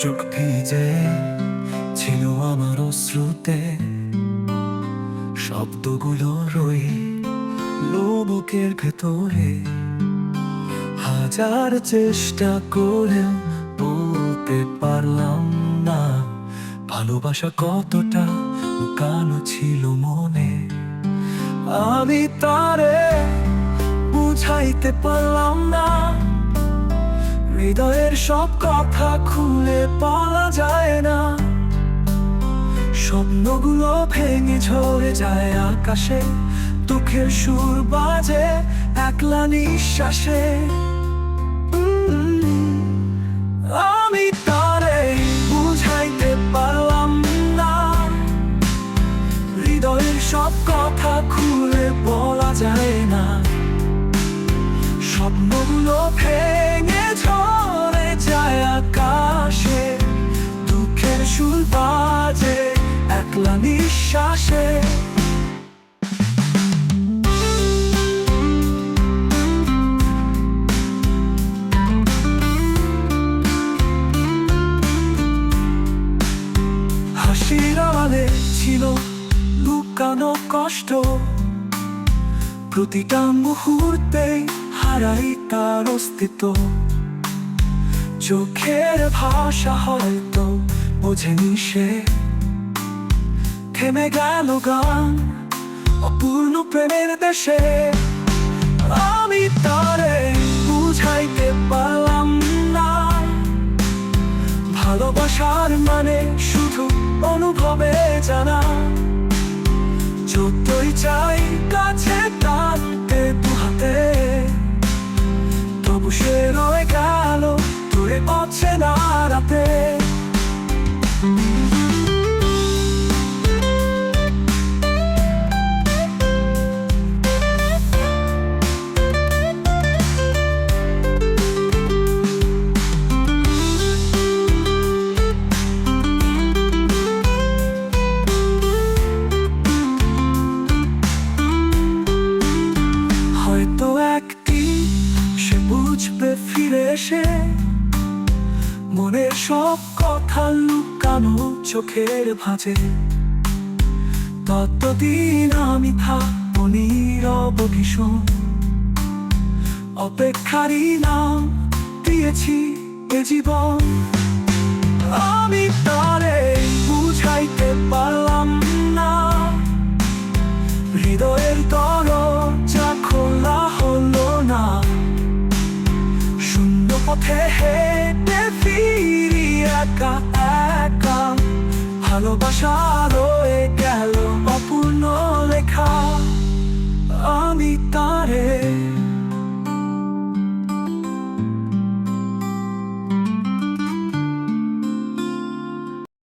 চোখ ভিজে ছিল আমার অশ্রুতে, শব্দগুলো রইলো বুকের ভেতরে। হাজার চেষ্টা করে বলতে পারলাম না ভালোবাসা কতটা লুকানো ছিল মনে। আমি তারে বুঝাইতে পারলাম না, হৃদয়ের সব কথা খুলে বলা যায় না। স্বপ্নগুলো ভেঙে ঝরে যায় আকাশে, দুঃখের সুর বাজে একলা নিঃশ্বাসে। আমি তারে বুঝাইতে পারলাম না, হৃদয়ের সব কথা খুলে বলা যায় না। স্বপ্নগুলো ভেঙে ঝরে যায় আকাশে, দুঃখের সুর বাজে একলা নিঃশ্বাসে। হাসির আড়ালে ছিল লুকানো কষ্ট, প্রতিটা মুহূর্তে হারাই তার অস্তিত্ব। চোখের ভাষা হয়তো বোঝেনি সে, থেমে গেল গান অপূর্ণ প্রেমের দেশে। আমি তারে বুঝাইতে পারলাম না, ভালোবাসার মানে শুধু অনুভবে জানা। যতই চাই কাছে টানতে দুহাতে, তবু সে রয়ে গেল দূরে অচেনা রাতে। হয়তো একদিন সে বুঝবে ফিরে এসে, মনের সব কথা লুকানো চোখের ভাঁজে। ততদিন আমি থাকবো নীরব ভীষণ, অপেক্ষারই নাম দিয়েছি এ জীবন। আমি তারে বুঝাইতে পারলাম না, হৃদয়ের দরজা খোলা হলো না। শূন্য পথে হেঁটে ফিরি একা একা, ভালোবাসা রয়ে গেল অপূর্ণ।